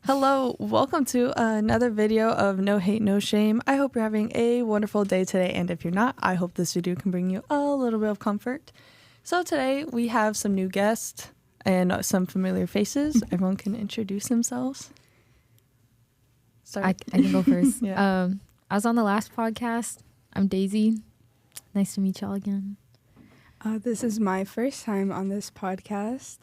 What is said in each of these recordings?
Hello, welcome to another video of No Hate, No Shame. I hope you're having a wonderful day today, and if you're not, I hope this video can bring you a little bit of comfort. So today we have some new guests and some familiar faces. Everyone can introduce themselves. I can go first. Yeah. I was on the last podcast. I'm Daisy. Nice to meet y'all again. This is my first time on this podcast.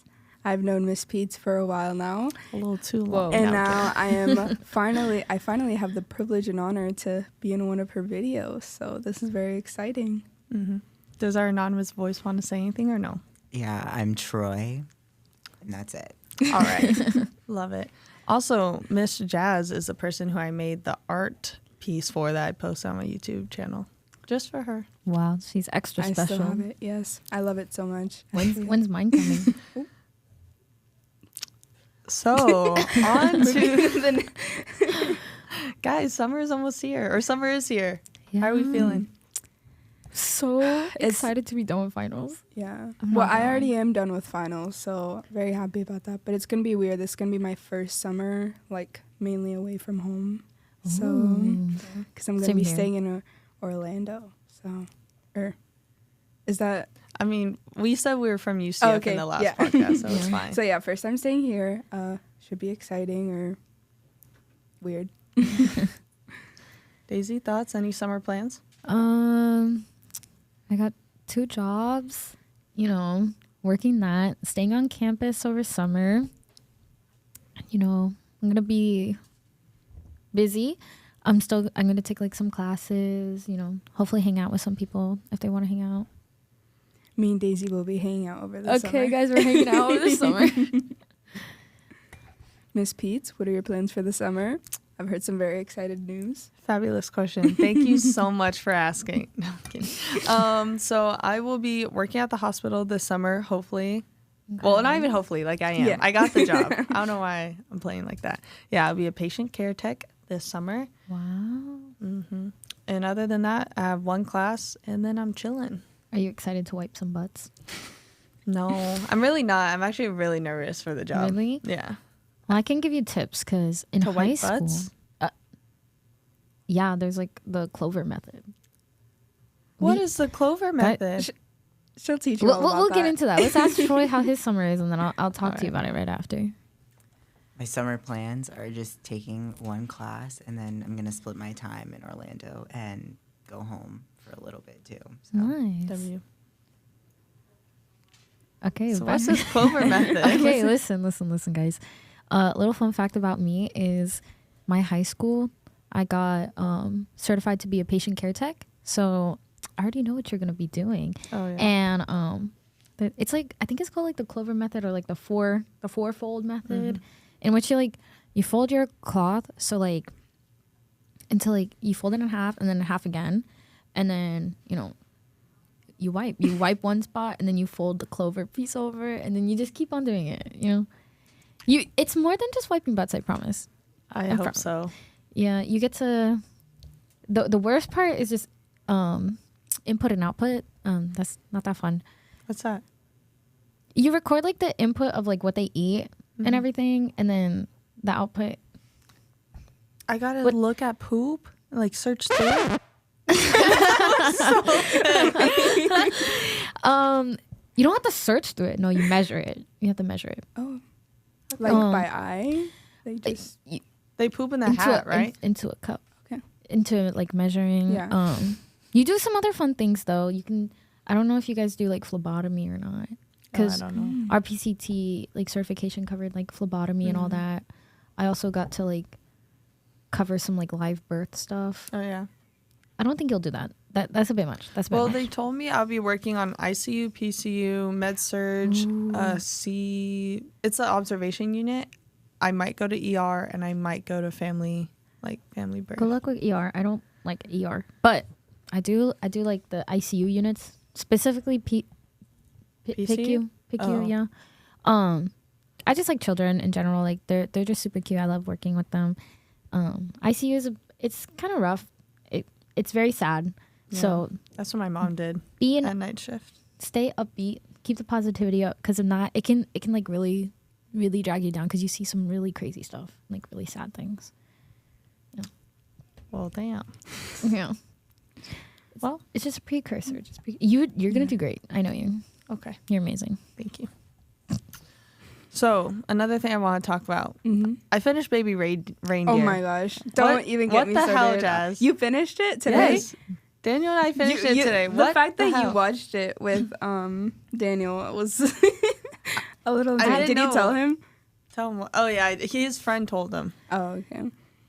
I've known Miss Pete's for a while now. A little too long. And now I finally have the privilege and honor to be in one of her videos. So this is very exciting. Mm-hmm. Does our anonymous voice want to say anything or no? Yeah, I'm Troy, and that's it. All right. Love it. Also, Miss Jaz is the person who I made the art piece for that I posted on my YouTube channel. Just for her. Wow, she's extra special. I still have it, yes. I love it so much. When's mine coming? So, on to the... Guys, summer is almost here. Or summer is here. Yeah. How are we feeling? So excited to be done with finals. Yeah. Well, I already am done with finals, so very happy about that. But it's going to be weird. This is going to be my first summer, like, mainly away from home. So, because I'm going to be staying in Orlando. So, is that... I mean, we said we were from UCF in the last podcast, so it's fine. So yeah, first time staying here. Should be exciting or weird. Daisy, thoughts? Any summer plans? I got 2 jobs, working that, staying on campus over summer. I'm going to be busy. I'm going to take like some classes, hopefully hang out with some people if they want to hang out. Me and Daisy will be hanging out over the summer. Okay, guys, we're hanging out over the summer. Miss Pete's, what are your plans for the summer? I've heard some very excited news. Fabulous question. Thank you so much for asking. No, I'm kidding. So I will be working at the hospital this summer, hopefully. Okay. Well, not even hopefully, like I am. Yeah. I got the job. I don't know why I'm playing like that. Yeah, I'll be a patient care tech this summer. Wow. Mm-hmm. And other than that, I have 1 class, and then I'm chilling. Are you excited to wipe some butts? No, I'm really not. I'm actually really nervous for the job. Really? Yeah. Well, I can give you tips because in high school, butts? Yeah, there's like the Clover method. What is the Clover method? She'll teach you all about we'll that. get into that. Let's ask Troy how his summer is, and then I'll talk to you about it right after. My summer plans are just taking 1 class, and then I'm going to split my time in Orlando and go home for a little bit too. So. Nice. W. Okay. So what's this Clover method? Okay, listen, guys. Little fun fact about me is my high school, I got certified to be a patient care tech. So I already know what you're going to be doing. Oh, yeah. And it's like, I think it's called like the Clover method or like the four-fold method, in which you fold your cloth. So like, until like you fold it in half and then in half again. And then, you wipe one spot and then you fold the Clover piece over and then you just keep on doing it, It's more than just wiping butts, I promise. I hope so. Yeah, you get to... The worst part is just input and output. That's not that fun. What's that? You record like the input of like what they eat and everything, and then the output. I gotta look at poop, like search through it. So you don't have to search through it. No, you measure it. You have to measure it. Oh, like by eye? They just they poop in the hat, right? Into a cup. Okay. Into like measuring. Yeah. You do some other fun things though. You can. I don't know if you guys do like phlebotomy or not. Because I don't know. Our PCT like certification covered like phlebotomy and all that. I also got to like cover some like live birth stuff. Oh yeah. I don't think you'll do that. That's a bit much. Well, they told me I'll be working on ICU, PCU, med surge, it's an observation unit. I might go to ER and I might go to family birth. Good luck with ER. I don't like ER, but I do like the ICU units, specifically PICU, yeah. I just like children in general. Like they're just super cute. I love working with them. ICU it's kind of rough. It's very sad. Yeah, so that's what my mom did at night shift. Stay upbeat, keep the positivity up, because if not, it can like really really drag you down because you see some really crazy stuff, like really sad things. Yeah. Well, damn. Yeah. Well, it's just a precursor. You're gonna do great. I know you. Okay. You're amazing. Thank you. So, another thing I want to talk about. Mm-hmm. I finished Baby Reindeer. Oh my gosh. Don't even get me started. What the hell, Jaz? You finished it today? Yes. Daniel and I finished it today. The fact that you watched it with Daniel was a little... Did you tell him? Tell him what? Oh, yeah. His friend told him. Oh, okay.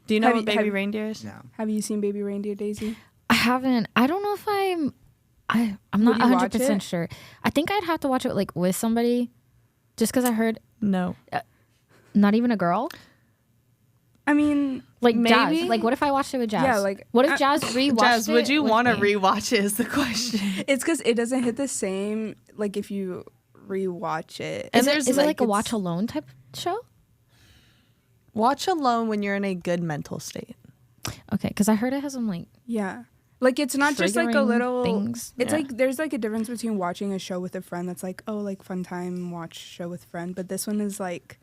Do you know what Baby Reindeer is? No. Have you seen Baby Reindeer, Daisy? I haven't. I don't know if I'm not 100% sure. I think I'd have to watch it like with somebody just because I heard... No. Not even a girl? I mean... Like maybe? Jaz. Like, what if I watched it with Jaz? Yeah, like... What if Jaz rewatched it? Jaz, would you want to me? rewatch it is the question. It's because it doesn't hit the same, like, if you rewatch it. And is it like a watch alone type show? Watch alone when you're in a good mental state. Okay, because I heard it has some, like... Yeah. Like, it's not just, like, a little... things. It's, like, there's, like, a difference between watching a show with a friend that's, like, oh, like, fun time, watch show with friend. But this one is, like,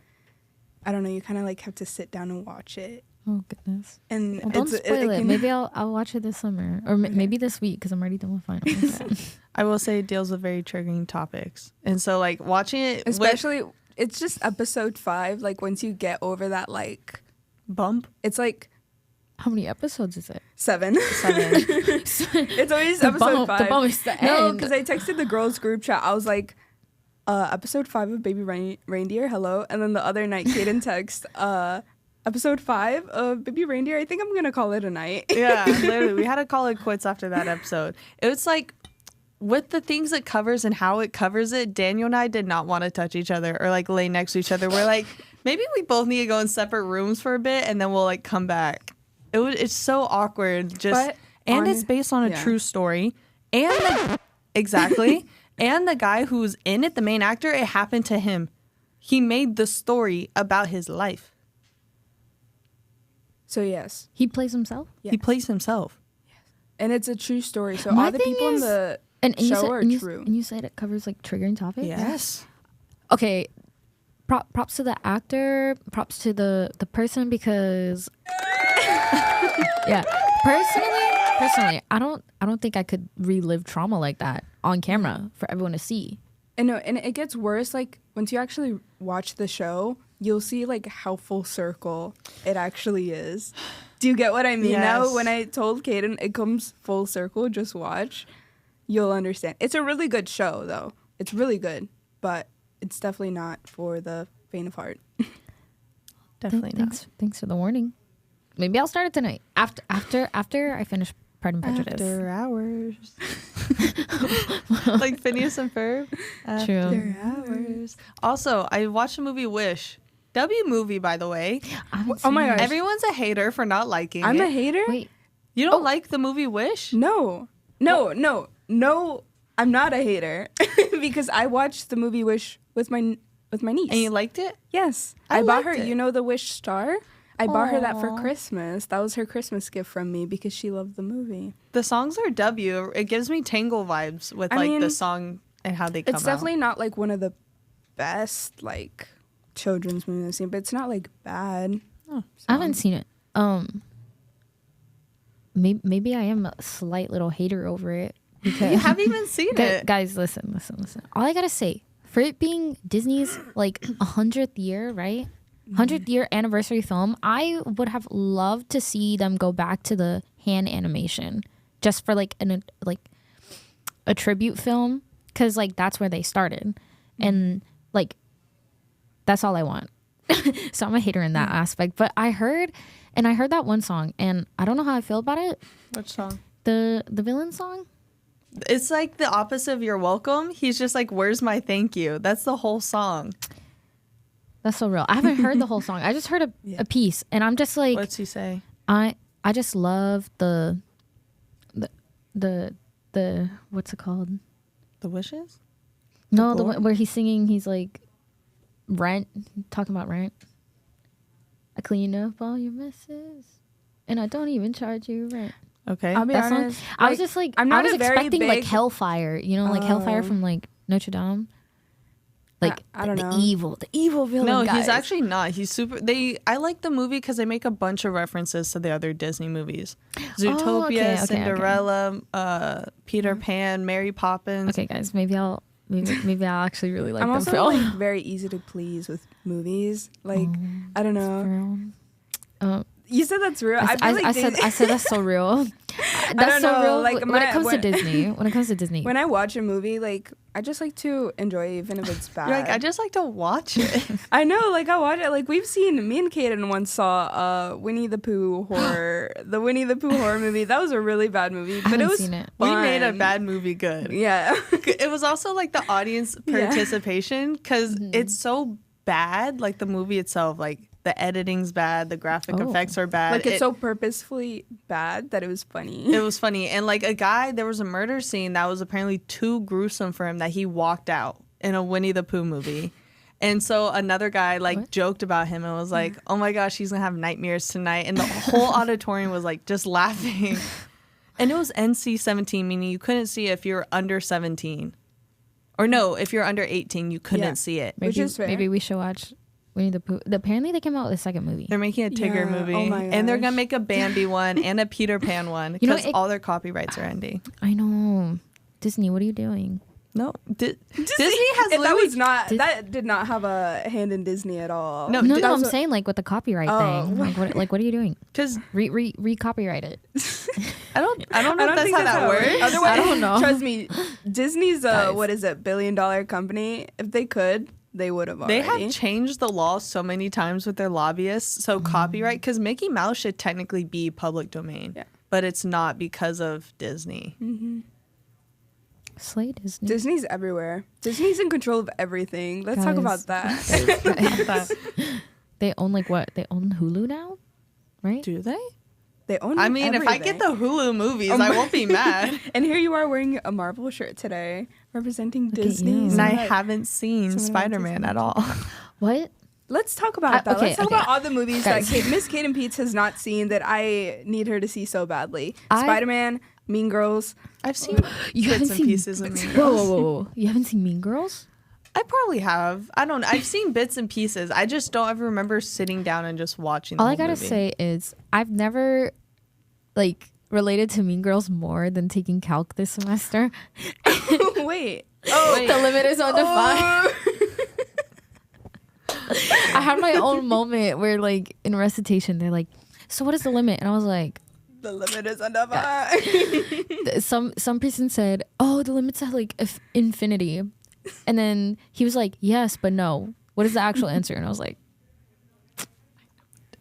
I don't know, you kind of, like, have to sit down and watch it. Oh, goodness. And well, don't spoil it. Maybe I'll watch it this summer. Or maybe this week, because I'm already done with finals. I will say it deals with very triggering topics. And so, like, watching it... Especially, it's just episode 5. Like, once you get over that, like... Bump? It's, like... How many episodes is it? 7. It's always episode 5. The bump is the No, end. because I texted the girls group chat. I was like, episode 5 of Baby Reindeer, hello. And then the other night, Kaden text, episode 5 of Baby Reindeer, I think I'm going to call it a night. Yeah, literally. We had to call it quits after that episode. It was like, with the things it covers and how it covers it, Daniel and I did not want to touch each other or, like, lay next to each other. We're like, maybe we both need to go in separate rooms for a bit and then we'll, like, come back. It's so awkward. It's based on a true story. And exactly. And the guy who's in it, the main actor, it happened to him. He made the story about his life. So, yes. He plays himself? Yes. He plays himself. Yes. And it's a true story. So My all the people in the show are true. And you said it covers, like, triggering topics? Yes. Okay. Props to the actor. Props to the person because... yeah. Personally, I don't think I could relive trauma like that on camera for everyone to see. And no, and it gets worse. Like, once you actually watch the show, you'll see, like, how full circle it actually is. Do you get what I mean? Yes. Now, when I told Kaden it comes full circle, just watch, you'll understand. It's a really good show, though. It's really good, but it's definitely not for the faint of heart. Definitely not. Thanks for the warning. Maybe I'll start it tonight. After I finish Pride and Prejudice. After hours. Like Phineas and Ferb. True. After hours. Also, I watched the movie Wish. W movie, by the way. Oh my gosh. Everyone's a hater for not liking I'm it. a hater? Wait. You don't like the movie Wish? No, I'm not a hater. Because I watched the movie Wish with my niece. And you liked it? Yes. I I bought her, liked it. you know, the Wish star? I bought her that for Aw. Christmas. That was her Christmas gift from me because she loved the movie. The songs are W. It gives me Tangle vibes with I like the mean, song and how they come It's definitely not like one of the best like children's movies I've seen, but it's not like bad. Oh, I haven't seen it. Maybe I am a slight little hater over it because You haven't even seen it. Guys, listen. All I gotta say, for it being Disney's like 100th year, right? 100th year anniversary film, I would have loved to see them go back to the hand animation just for like a tribute film, because like that's where they started, and like that's all I want. So I'm a hater in that aspect, but I heard that one song and I don't know how I feel about it. Which song? The villain song. It's like the opposite of You're Welcome. He's just like, where's my thank you? That's the whole song. That's so real. I haven't heard the whole song. I just heard a piece, and I'm just like, What's he say? I just love the what's it called? The wishes? No, the Glory? one where he's singing. He's like rent, talking about rent. I clean up all your messes, and I don't even charge you rent. Okay. I'll be That song, honest. I was just like, I'm not I was a very expecting like big- Hellfire, you know, like Hellfire from like Notre Dame. Like I don't the know. evil villain. No, guys. he's actually not. He's super. I like the movie because they make a bunch of references to the other Disney movies: Zootopia, okay. Cinderella, Peter Pan, Mary Poppins. Okay, guys, maybe I'll actually really like I'm the also film. like very easy to please with movies. Like I don't know. You said that's real. I said that's so real. That's so know, real. like, when it comes to Disney. When it comes to Disney. When I watch a movie, like I just like to enjoy it, even if it's bad. You're like, I just like to watch it. I know, like I watch it. Like me and Kaden once saw Winnie the Pooh horror, the Winnie the Pooh horror movie. That was a really bad movie, but it was seen it. We fun. made a bad movie good. Yeah. It was also like the audience participation because it's so bad. Like the movie itself, like the editing's bad, the graphic effects are bad. Like it's so purposefully bad that it was funny. It was funny. And like there was a murder scene that was apparently too gruesome for him that he walked out in a Winnie the Pooh movie. And so another guy joked about him and was like, oh my gosh, he's gonna have nightmares tonight. And the whole auditorium was like just laughing. And it was NC-17, meaning you couldn't see it if you were under 17. Or no, if you're under 18, you couldn't see it. Maybe we should watch Winnie the Pooh. Apparently they came out with a second movie. They're making a Tigger movie. Oh my and they're gosh. going to make a Bambi one and a Peter Pan one because all their copyrights are ending. I know. Disney, what are you doing? No. Disney has that did not have a hand in Disney at all. No, I'm saying like with the copyright thing. Like what are you doing? Because re-copyright it. I don't know if that's how that works. Otherwise, I don't know. Trust me, Disney's a $1 billion company. If they could, they would have already. They have changed the law so many times with their lobbyists. So copyright, because Mickey Mouse should technically be public domain, but it's not because of Disney. Mm-hmm. Slay Disney. Disney's everywhere. Disney's in control of everything. Let's talk about that. They own like what? They own Hulu now, right? Do they? They own everything. If I get the Hulu movies, I won't be mad. And here you are wearing a Marvel shirt today, representing Disney. And I haven't seen Spider-Man at all. What? Let's talk about that. Let's talk about all the movies that Miss Kate and Pete's has not seen that I need her to see so badly. Spider-Man, Mean Girls. I've seen bits and pieces of Mean Girls. Whoa. You haven't seen Mean Girls? I probably have. I don't know. I've seen bits and pieces. I just don't ever remember sitting down and just watching the All whole I gotta movie. say is I've never related to Mean Girls more than taking calc this semester. Wait. The limit is undefined. I had my own moment where in recitation they're like, so what is the limit? And I was like, the limit is undefined. Some person said, oh, the limit's at infinity. And then he was like, yes, but no. What is the actual answer? And I was like,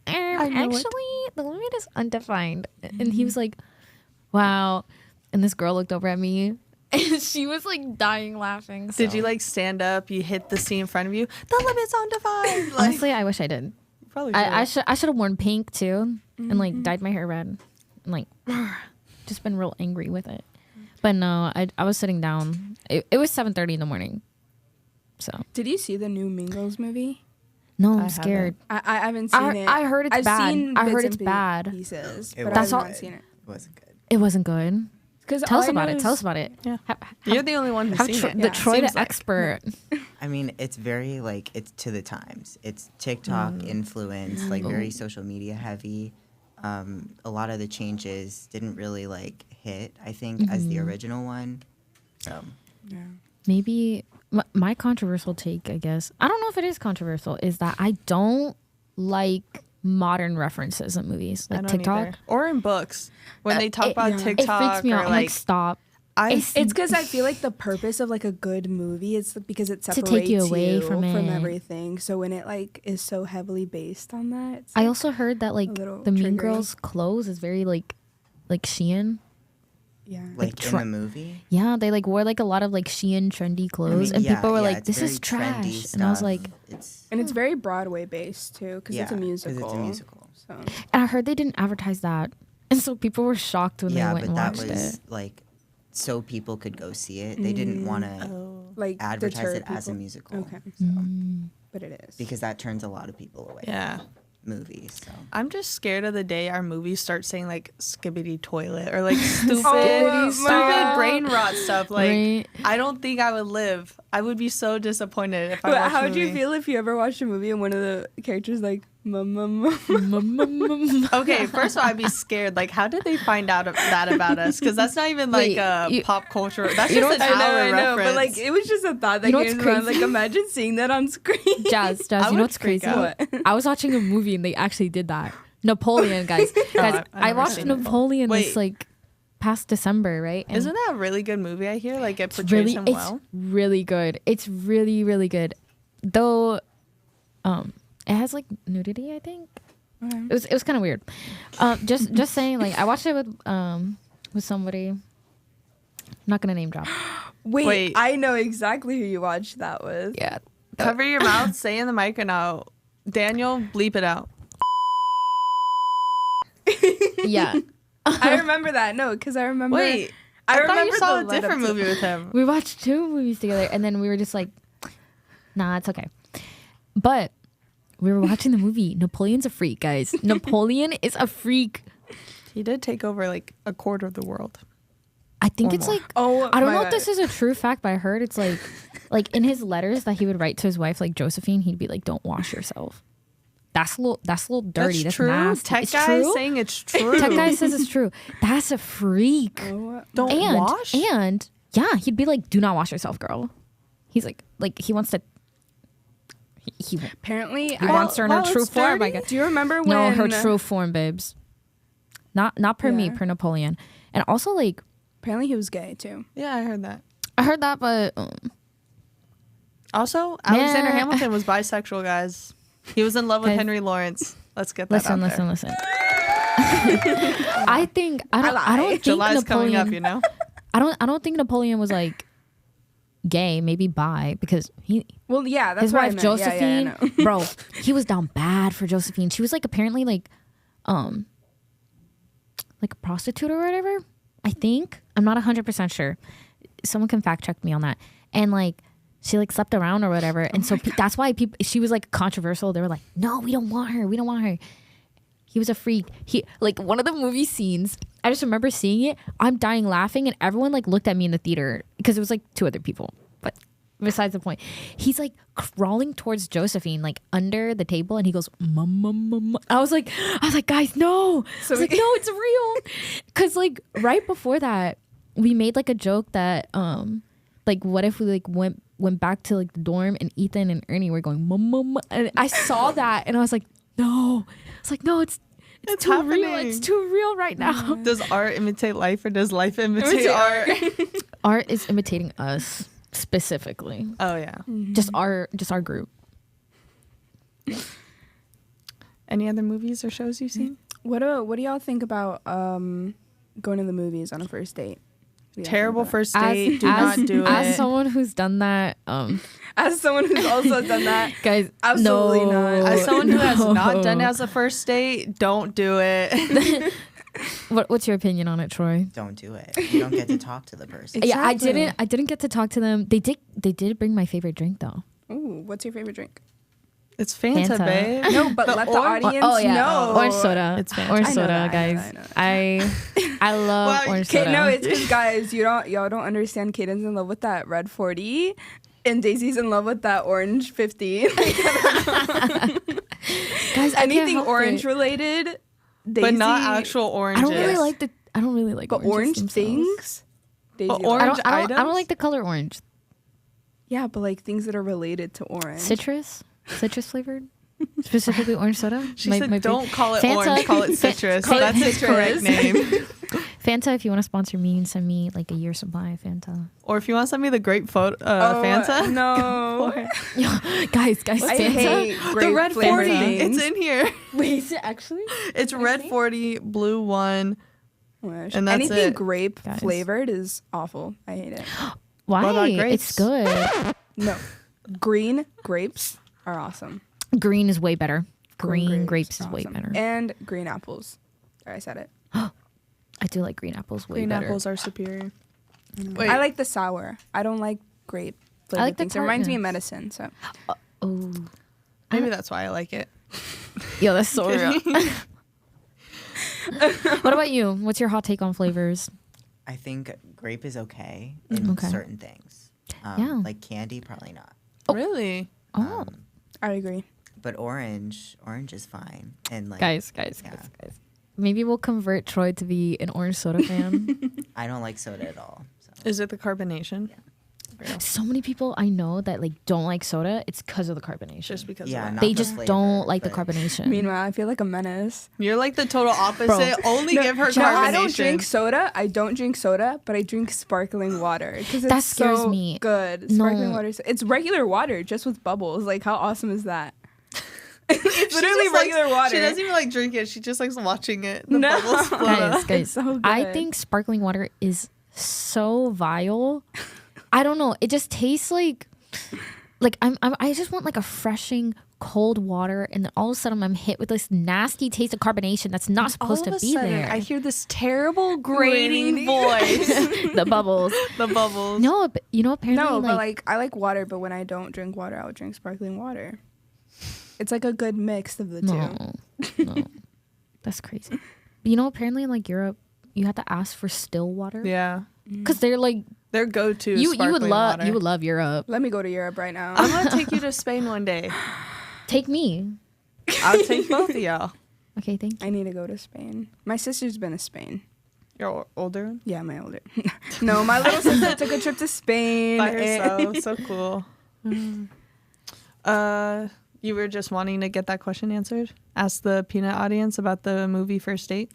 actually, the limit is undefined. And he was like, wow. And this girl looked over at me and she was dying laughing. So. Did you stand up? You hit the seat in front of you. The limit's undefined. Honestly, I wish I did. Probably. I should have worn pink too, and dyed my hair red, and just been real angry with it. But no, I was sitting down. It was 7:30 in the morning. So. Did you see the new Mean Girls movie? No, I'm scared. I haven't seen it. I heard it's bad. I heard it's bad. Pieces, but I haven't seen it. It wasn't good. It wasn't good. Tell us about it. Yeah. You're the only one who's seen it. The Troy the expert. I mean, it's very it's to the times. It's TikTok influence, very social media heavy. A lot of the changes didn't really hit, I think, as the original one. So maybe my controversial take, I guess, I don't know if it is controversial, is that I don't like modern references in movies, like TikTok either. Or in books when they talk about TikTok. It freaks me out. I'm stop. It's because I feel the purpose of a good movie is because it separates to take you away from everything. So when it is so heavily based on that, it's I also heard that the Mean Girls clothes is very like Shein. Yeah, in the movie. Yeah, they wore a lot of Shein trendy clothes, and people were like, "This is trash," and I was like, it's very Broadway based too because it's a musical. So. And I heard they didn't advertise that, and so people were shocked when they went and watched it. Yeah, but that was so people could go see it. They didn't want to advertise it as a musical. Okay, but it is because that turns a lot of people away. Yeah. movies. So I'm just scared of the day our movies start saying like skibbity toilet or like stupid brain rot stuff. Like Right. I don't think I would live. I would be so disappointed if I watched How a would you movie. feel if you ever watched a movie and one of the characters like mum mum mum? Okay, first of all, I'd be scared. Like, how did they find out that about us? Because that's not even like pop culture. That's just an hour reference. But like it was just a thought that You know came what's to mind. crazy? Like imagine seeing that on screen. Jazz, I you know would what's freak crazy? out. I was watching a movie and they actually did that. Napoleon, guys. Guys, I've I never watched seen it. Napoleon Wait. this like past December, right? And Isn't that a really good movie? I hear like it portrays him well. It's really good. It's really, really good. Though, it has like nudity, I think. Okay. It was kind of weird. Just saying, like I watched it with somebody. I'm not gonna name drop. Wait, I know exactly who you watched that with. Yeah. Cover your mouth, say in the mic, and now Daniel, bleep it out. Yeah. I remember that. No, because I remember. Wait, I I thought remember you saw the a lead up different to- movie with him. We watched 2 movies together, and then we were just like, nah, it's okay. But we were watching the movie. Napoleon's a freak, guys. Napoleon is a freak. He did take over like a quarter of the world. I think Or it's more. like, Oh, I don't my know God. if this is a true fact, but I heard it's like in his letters that he would write to his wife, like Josephine, he'd be like, "Don't wash yourself." That's a little dirty. That's true. nasty. Tech It's guy true. saying it's true. Tech guy says it's true. That's a freak. Oh, Don't and wash. and yeah, he'd be like, "Do not wash yourself, girl." He's like he wants to. He apparently, wants her in her well, true it's form. dirty. I guess. do you remember when? No, her true form, babes. Not per me, Yeah. per Napoleon. And also, like, Apparently, he was gay too. Yeah, I heard that. I heard that, but Also, Alexander Yeah. Hamilton was bisexual, guys. He was in love with Guys, Henry Lawrence. Let's get that listen. out there. I don't think July's coming Napoleon. up, you know. I don't think Napoleon was like gay, maybe bi, because Well, yeah, that's his what I wife meant. Josephine, Yeah, I know. bro, he was down bad for Josephine. She was like apparently like a prostitute or whatever. I think I'm not 100% sure. Someone can fact check me on that. And like she like slept around or whatever, and so that's why people. She was like controversial. They were like, "No, we don't want her. We don't want her." He was a freak. He like one of the movie scenes. I just remember seeing it. I'm dying laughing, and everyone like looked at me in the theater because it was like 2 other people. But besides the point, he's like crawling towards Josephine, like under the table, and he goes, "Mum, mum, mum." I was like, guys, no. So I was like, no, it's real. Because like right before that, we made like a joke that like what if we like went back to like the dorm and Ethan and Ernie were going mum mum, and I saw that and I was like, no. It's like, no, it's It's too real. happening. It's too real right now. Does art imitate life or does life imitate art? Art is imitating us specifically. Oh yeah. Just our group. Any other movies or shows you've seen? What do y'all think about going to the movies on a first date? What do y'all Terrible think about first date. Do not do As it. someone who's done that, it? As someone who's also done that, guys, Absolutely no. not. As someone who has not done it as a first date, don't do it. What's your opinion on it, Troy? don't do it. You don't get to talk to the person. Yeah, Exactly. I didn't get to talk to them. They did bring my favorite drink though. Ooh, what's your favorite drink? It's Fanta, Fanta. babe. No, but let the audience know. Orange soda. It's Fanta. Orange I know soda, that, guys. I know. I love Well, orange Okay, soda. no, it's because guys, y'all don't understand. Caden's in love with that red 40, and Daisy's in love with that orange 50. guys, I Anything can't help orange it. related, Daisy, But not actual oranges. I don't really like but oranges orange themselves. things. Daisy But loves. orange I don't items? like the color orange. Yeah, but like things that are related to orange. Citrus flavored, specifically orange soda. She My- said, my "Don't favorite. call it Fanta- orange, call it Fa- citrus." call it That's its citrus. correct name. Fanta, if you want to sponsor me and send me like a year supply of Fanta. Or if you want to send me the grape Oh, Fanta, No, guys, I Fanta. hate the grape red flavored 40. things. It's in here. Wait, is it actually? It's red 40, blue 1. Gosh. And that's Anything it. grape Guys. flavored is awful. I hate it. Why? What about It's grapes? good. No, green grapes are awesome. Green is way better. Green Green grapes is are way awesome. better. And green apples. There, I said it. I do like green apples way Green better. apples are superior. Wait, I like the sour. I don't like grape flavored like the things. It reminds me of tartness. medicine. So Oh, maybe that's why I like it. Yo, that's so real. What about you? What's your hot take on flavors? I think grape is okay in certain things. Like candy, probably not. Really? I agree. But orange is fine. And like Guys. Maybe we'll convert Troy to be an orange soda fan. I don't like soda at all. So. Is it the carbonation? Yeah. So many people I know that like don't like soda. It's because of the carbonation. Just because Yeah, of that. They the just flavor, don't like the but- carbonation. Meanwhile, I feel like a menace. You're like the total opposite. Bro. Only give her carbonation. No, I don't drink soda. But I drink sparkling water because That it's scares so me. good. No. Sparkling water. It's regular water just with bubbles. Like, how awesome is that? It's literally regular water. She doesn't even like drink it. She just likes watching it. The bubbles float up. Guys, so good. I think sparkling water is so vile. I don't know. It just tastes like I just want like a refreshing cold water, and then all of a sudden I'm hit with this nasty taste of carbonation that's not supposed to be there. I hear this terrible grating voice. The bubbles. The bubbles. No, but apparently No, but like I like water, but when I don't drink water, I would drink sparkling water. It's like a good mix of the two. No, that's crazy. But apparently in like Europe, you have to ask for still water. Yeah. Because they're like Their go-to you would love water. you would love Europe. Let me go to Europe right now. I'm gonna take you to Spain one day. Take me. I'll take both of y'all. Okay, thank you. I need to go to Spain. My sister's been to Spain. Your older Yeah, my older. No, my little sister took a trip to Spain. by herself. So cool. You were just wanting to get that question answered? Ask the Peanut audience about the movie First Date.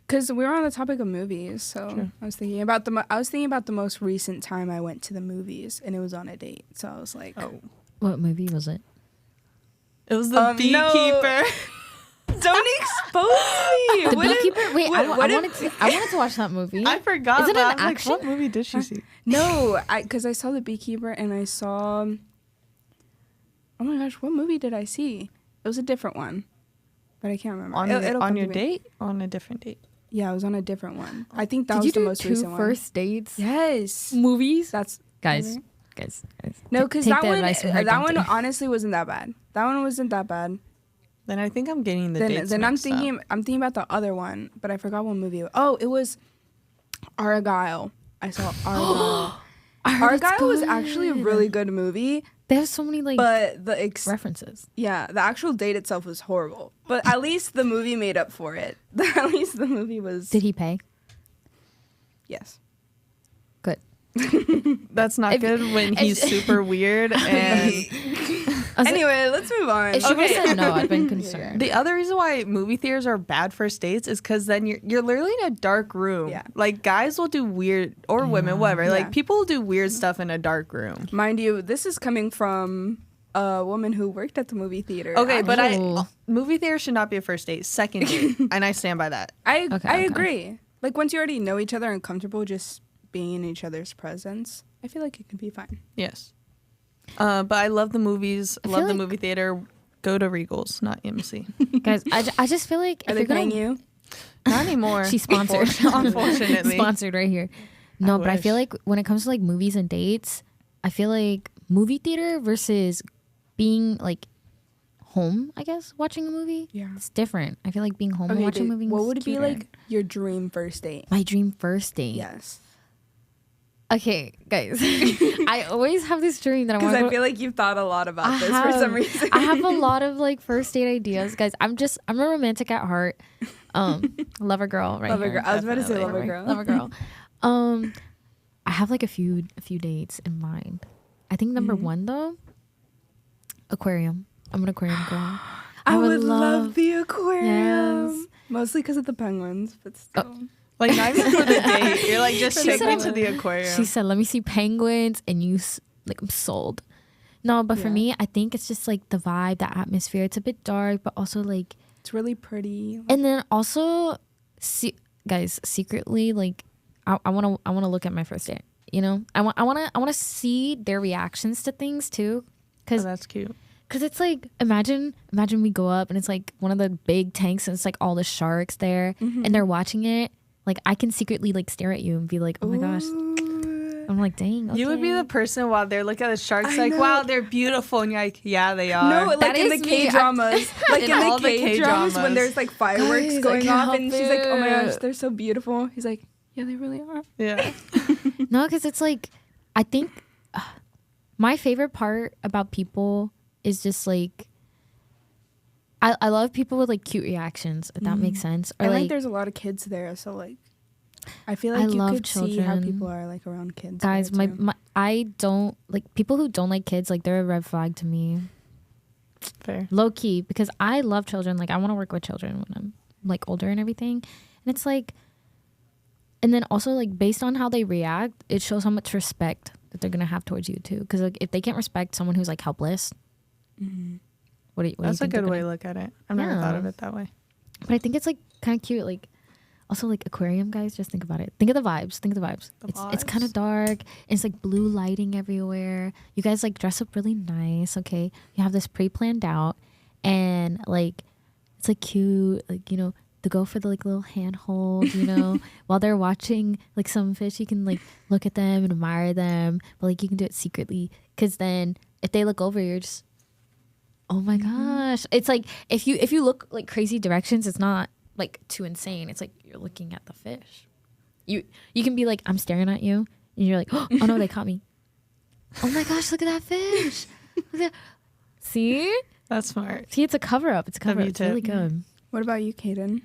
Because we were on the topic of movies, so True. I was thinking about the most recent time I went to the movies, and it was on a date. So I was like, Oh. What movie was it? It was the No. Beekeeper. don't expose me. The What if- Beekeeper? Wait, what- what if- I wanted to watch that movie. I forgot. Is it but an I was like, action? what movie did she see? No, because I saw The Beekeeper, and I saw. Oh my gosh, what movie did I see? It was a different one, but I can't remember. On, It'll on come your to me. date? Or on a different date? Yeah, I was on a different one. I think that Did was you the do most two recent one. first dates? Yes, Movies? that's Guys. no, because Take that the one, advice from her, that don't one do. honestly wasn't that bad. That one wasn't that bad. Then I think I'm getting the dates Then I'm mixed up. thinking about the other one, but I forgot what movie. It was Argyle. I saw Argyle. Argyle was actually a really good movie, They have so many like but the references. the actual date itself was horrible. But at least the movie made up for it. At least the movie was. Did he pay? Yes. Good. That's not good when he's super weird. And Anyway, let's move on. If she would have Okay. said no, I'd been concerned. the other reason why movie theaters are bad first dates is because then you're literally in a dark room. Yeah. Like guys will do weird, or women, whatever. Yeah. Like people will do weird stuff in a dark room. Mind you, this is coming from a woman who worked at the movie theater. Okay, but Ooh. movie theater should not be a first date. Second date, and I stand by that. I Okay. agree. Like once you already know each other and comfortable just being in each other's presence, I feel like it could be fine. Yes. But I love the movies. I Love feel the like- movie theater. Go to Regals, not AMC. Guys, I just feel like Are if they you're gonna, paying you? Not anymore. she's sponsored. Unfortunately. Sponsored right here. No, but I feel wish. like when it comes to like movies and dates, I feel like movie theater versus being like home, I guess, watching a movie. Yeah. It's different. I feel like being home and watching a movie. what is would it be cuter. like your dream first date? My dream first date. Yes. Okay, guys. I always have this dream that I Because want I to feel like you've thought a lot about this for some reason. I have a lot of like first date ideas, guys. I'm a romantic at heart. Lover girl, right? Lover here. girl. I was about to say Definitely, lover right? girl. Lover girl. I have like a few dates in mind. I think number one though, aquarium. I'm an aquarium girl. I would love the aquarium. Yes. Mostly because of the penguins, but still. Like not even for the date. You're like just She take said me I to would. the aquarium. She said, "Let me see penguins," and like I'm sold. No, but for Yeah. me, I think it's just like the vibe, the atmosphere. It's a bit dark, but also like. It's really pretty. And then also, guys, secretly, like, I want to look at my first date. You know, I want to see their reactions to things too, Oh, because that's cute. it's like imagine we go up and it's like one of the big tanks and it's like all the sharks there and they're watching it. Like I can secretly like stare at you and be like, oh my gosh, I'm like, dang. Okay. You would be the person while they're looking at the sharks, like, wow, they're beautiful, and you're like, yeah, they are. No, like That in the is me. K-dramas. Like in all the the K-dramas when K-dramas. there's like fireworks Guys, I going can't off and help she's like, oh my it. gosh, they're so beautiful. He's like, yeah, they really are. Yeah. No, because it's like, I think my favorite part about people is just like, I love people with like cute reactions, if that makes sense. Or And like, like there's a lot of kids there, so like I feel like I you love could see how children. people are like around kids. guys, there, too. my I don't like people who don't like kids, like they're a red flag to me. Fair. Low key, because I love children. Like I want to work with children when I'm like older and everything. And it's like, and then also like based on how they react, it shows how much respect that they're gonna have towards you too. Because like if they can't respect someone who's like helpless, what do you? That's a think they're good way to gonna- look at it. I've never thought Yeah. of it that way. But I think it's like kind of cute. Like also like aquarium guys, just think about it. Think of the vibes. Think of the vibes. It's kind of vibes. dark. And it's like blue lighting everywhere. You guys like dress up really nice. Okay, you have this pre-planned out, and like it's like cute. Like you know, to go for the like little handhold. You know, while they're watching like some fish, you can like look at them and admire them. But like you can do it secretly, because then if they look over, you're just oh my gosh. It's like if you look like crazy directions, it's not like too insane. It's like you're looking at the fish. You can be like, I'm staring at you, and you're like, oh no, they caught me. Oh my gosh, look at that fish. Look at that. See, That's smart. it's a cover up. It's a cover up. W It's really tip. good. What about you, Kaden?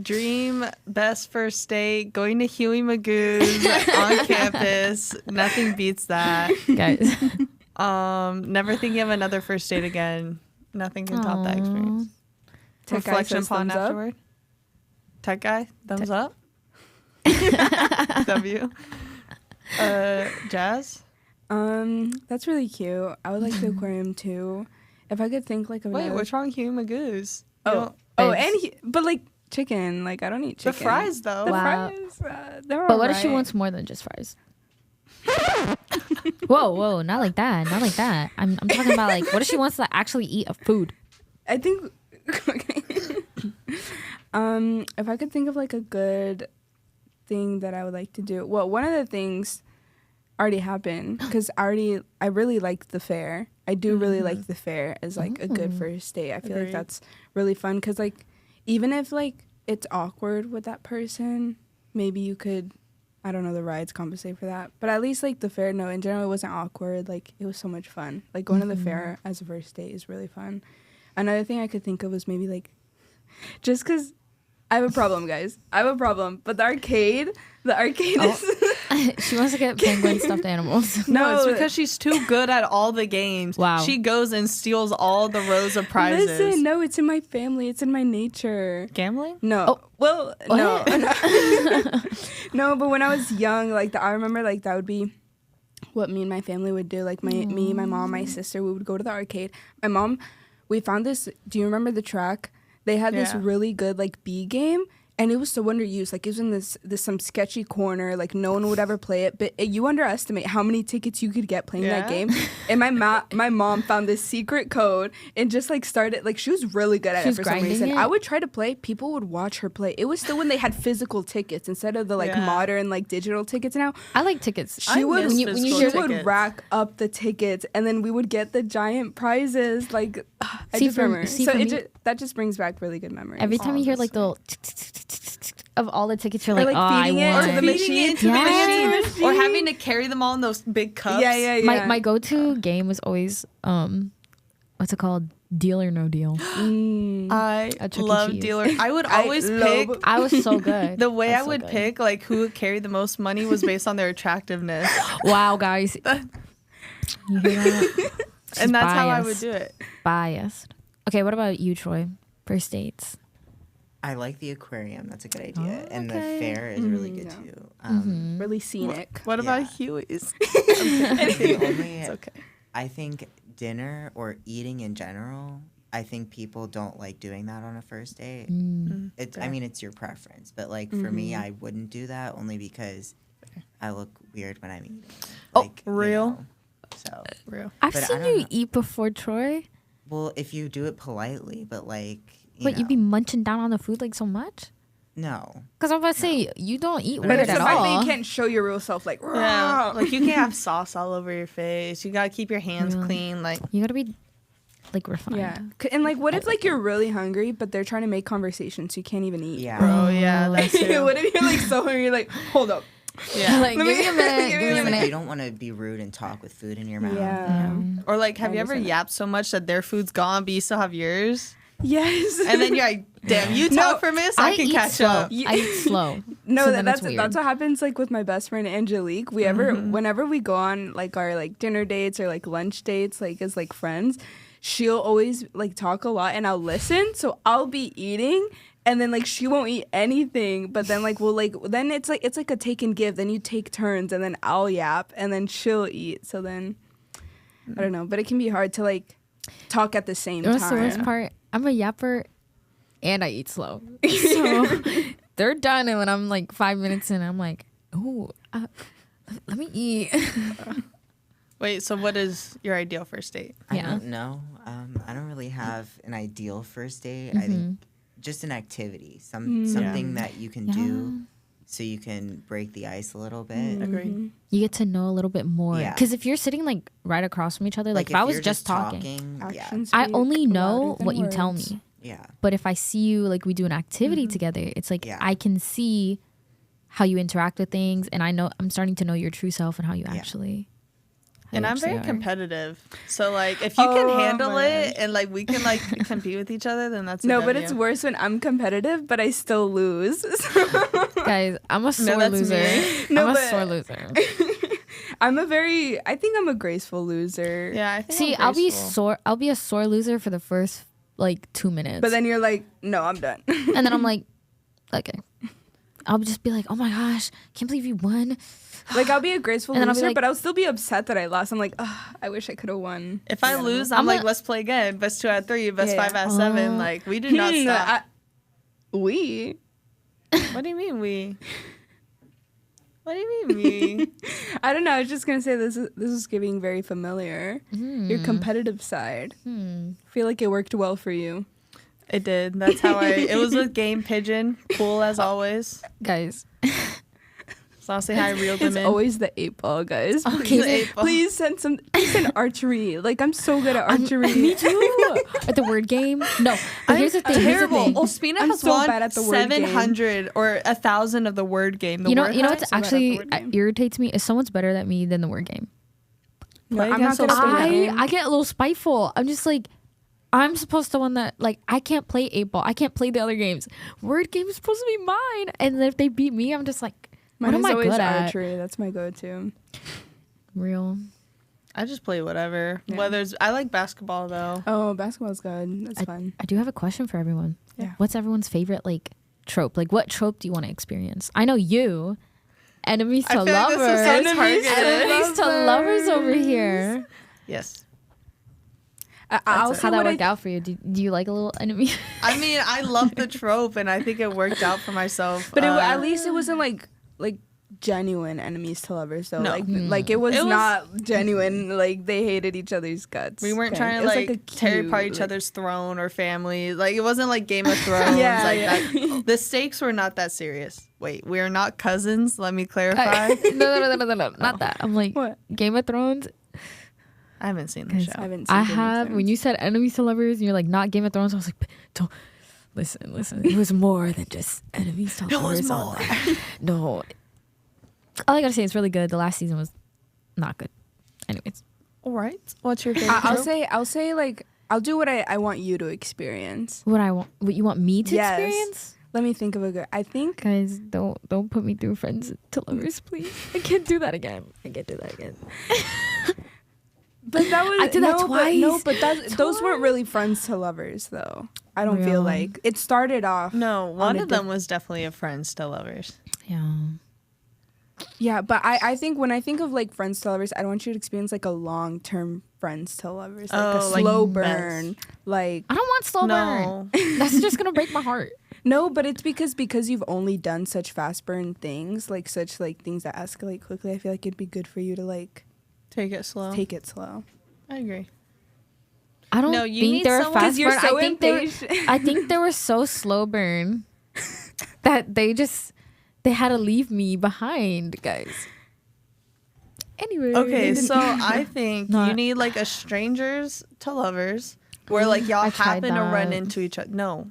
Dream best first date, going to Huey Magoo's on campus. Nothing beats that. Guys. Never thinking of another first date again. Nothing can top that experience. Tech guy Reflection says upon thumbs up. afterward. Tech guy, thumbs up. W. Jazz. That's really cute. I would like the aquarium too. If I could think like of Wait, another- what's wrong with Huey Magoo's? You Oh, don't- Babes. but like chicken. Like I don't eat the chicken. fries though. The Wow. fries. They're But what if she alright. wants more than just fries? Whoa, not like that. Not like that. I'm talking about like, what if she wants to actually eat a food? I think. Okay. If I could think of like a good thing that I would like to do. Well, one of the things already happened because I really like the fair. I do really like the fair as like a good first date. I feel like Agreed. that's really fun because like even if like it's awkward with that person, maybe you could, I don't know, the rides compensate for that. But at least like the fair, no, in general it wasn't awkward. Like it was so much fun. Like going to the fair as a first date is really fun. Another thing I could think of was maybe like, just because I have a problem, guys. I have a problem. But the arcade is... She wants to get penguin stuffed animals. No, it's No. because she's too good at all the games. Wow. She goes and steals all the rows of prizes. Listen, no, it's in my family. It's in my nature. Gambling? No. Oh. Well, no. What? No, but when I was young, like, I remember, like, that would be what me and my family would do. Like, me, my mom, my sister, we would go to the arcade. My mom, we found this... Do you remember the track? They had this Yeah. really good, like, bee game. And it was so underused. Like, it was in this some sketchy corner. Like, no one would ever play it. But you underestimate how many tickets you could get playing that Yeah? game. And my mom found this secret code and just, like, started... Like, she was really good at She it was for some grinding reason. it? I would try to play. People would watch her play. It was still when they had physical tickets instead of the, like, Yeah. modern, like, digital tickets now. I like tickets. She would miss when you physical hear she would tickets. rack up the tickets, and then we would get the giant prizes. Like, I See, just for- remember. see, So for me- that just brings back really good memories. Every time Oh, you hear that's like the little of all the tickets, you're Or, like, like, oh, I feeding it won. to the Feeding machine. it to the Yes. machine. Or having to carry them all in those big cups. Yeah. My go-to game was always what's it called? Deal or No Deal. I A Chuck E. love Cheese. dealer. I would I always love- pick... I was so good. The way was I so would good. pick like who would carry the most money was based on their attractiveness. Wow, guys. You hear that? She's And that's how I would biased. do it. Biased. Okay, what about you, Troy? First dates. I like the aquarium. That's a good idea. Oh, And the okay. fair is really good yeah. too. Really scenic. What about Yeah. Huey's? The only, It's okay. I think dinner or eating in general, I think people don't like doing that on a first date. It's, I fair. mean, it's your preference, but like for me, I wouldn't do that only because I look weird when I'm eating. Oh, Like, you real? know, so, Real. I've But I seen don't you know. eat before, Troy. well, if you do it politely, but like, But you'd be munching down on the food like so much. No. Because I'm about to say, you don't eat But weird it's at the fact that all. you can't show your real self. Like, Yeah, "Rah." like you can't have sauce all over your face. You gotta keep your hands Really? clean. Like, You gotta be like refined. Yeah. And like, what if like you're really hungry, but they're trying to make conversation, so you can't even eat? Yeah. bro, yeah, that's true. What if you're like so hungry, you're like, hold up. Yeah, Like, give me a minute. give me Give me a a minute. You don't want to be rude and talk with food in your mouth. Yeah. or like, have you ever 100%. yapped so much that their food's gone, but you still have yours? Yes. And then you're like, damn, you No, talk for a minute so I can eat catch slow. up. I eat slow. No, So then that's it's weird. what happens like with my best friend Angelique. We whenever we go on like our like dinner dates or like lunch dates, like as like friends, she'll always like talk a lot and I'll listen. So I'll be eating and then like she won't eat anything, but then like we'll like then it's like a take and give. Then you take turns and then I'll yap and then she'll eat. So then I don't know, but it can be hard to like talk at the same What's the worst time. part? I'm a yapper and I eat slow. So they're done. And when I'm like 5 minutes in, I'm like, oh, let me eat. Wait, so what is your ideal first date? I Yeah. don't know. I don't really have an ideal first date. I Mm-hmm. think just an activity, something that you can do, so you can break the ice a little bit. Agreed. You get to know a little bit more. Yeah. Because if you're sitting like right across from each other, like if I was you're just talking, yeah, Actions I speak only know louder than what you tell words. me. yeah, But if I see you, like we do an activity together, it's like Yeah. I can see how you interact with things, and I'm starting to know your true self and how you Yeah. actually. how And you I'm actually very are. competitive. So like if you can Oh handle my it and like we can like compete with each other, then that's a No, but W. it's worse when I'm competitive, but I still lose. Guys, I'm a sore that's loser. me. No, I'm a but- sore loser. I think I'm a graceful loser. Yeah, I think See, I'm I'll be graceful. sore. I'll be a sore loser for the first like 2 minutes, But then you're like, no, I'm done. and then I'm like, okay. I'll just be like, oh my gosh, can't believe you won. Like, I'll be a graceful And then I'll be loser, like- but I'll still be upset that I lost. I'm like, ugh, I wish I could have won. If I lose, I'm I'm like, a- let's play again. Best 2 out of 3, best Yeah, 5 out of 7. Oh. Like we do not stop. We? What do you mean we? What do you mean we? I don't know. I was just going to say this is giving very familiar. Your competitive side. I feel like it worked well for you. It did. That's how it was with Game Pigeon. Cool as always. Guys. So honestly how I reeled them It's in. always the 8-ball, guys. Okay. Please send archery. Like, I'm so good at archery. Me too. At the word game. No. But here's the thing. Here's the Terrible. thing. Ospina I'm has so won bad at the word game. 700 or 1,000 of the word game. The You know word what's so bad at the actually word game. irritates me is someone's better at me than the word game. No, I'm against not good at the word Ospina. game. I get a little spiteful. I'm just like, I'm supposed to win that. Like, I can't play 8-ball. I can't play the other games. Word game is supposed to be mine. And then if they beat me, I'm just like, Mine what am is I always good at? archery. That's my go-to. Real. I just play whatever. Yeah. Whether it's I like basketball though. Oh, basketball's good. That's fun. I do have a question for everyone. Yeah. What's everyone's favorite, like, trope? Like, what trope do you want to experience? I know you. Enemies I to feel like this is lovers. so targeted. Enemies to lovers over here. Yes. I'll it. say How'd that what work out for you? Do you like a little enemy? I mean, I love the trope, and I think it worked out for myself. But at least it wasn't like genuine enemies to lovers though. No. Like it was It was- not genuine. Like they hated each other's guts. We weren't kind. trying to It was like tear cute, apart each like- other's throne or family. Like it wasn't like Game of Thrones. Yeah, like yeah. that. The stakes were not that serious. Wait, we are not cousins. Let me clarify. No, not that. I'm like, What? Game of Thrones. I haven't seen the Guys, show. I haven't seen I Game of have. When Thrones. you said enemies to lovers, and you're like, not Game of Thrones, I was like, don't. Listen. It was more than just enemies to lovers. was more. No. All I gotta say, it's really good. The last season was not good. Anyways. All right. What's your favorite? I'll trope? say like I'll do what I want you to experience. What you want me to Yes. experience? Let me think of a good. I think Guys, don't put me through friends to lovers, please. I can't do that again. But that was I did that twice. But those weren't really friends to lovers though. I don't feel Real. like it started off. No, one a of them was definitely a friends to lovers. Yeah. Yeah, but I think when I think of like friends to lovers, I don't want you to experience like a long term friends to lovers, like a Oh, like slow best. burn. Like I don't want slow No. burn. That's just gonna break my heart. no, but it's because you've only done such fast burn things, like such like things that escalate quickly. I feel like it'd be good for you to like Take it slow. take it slow. I agree. I don't No, you think need they were someone- fast 'Cause you're burn. so I think they were, impatient. I think they were so slow burn that they had to leave me behind, guys. Anyway. Okay, so I think you need like a strangers to lovers where like y'all happen to run into each other. No,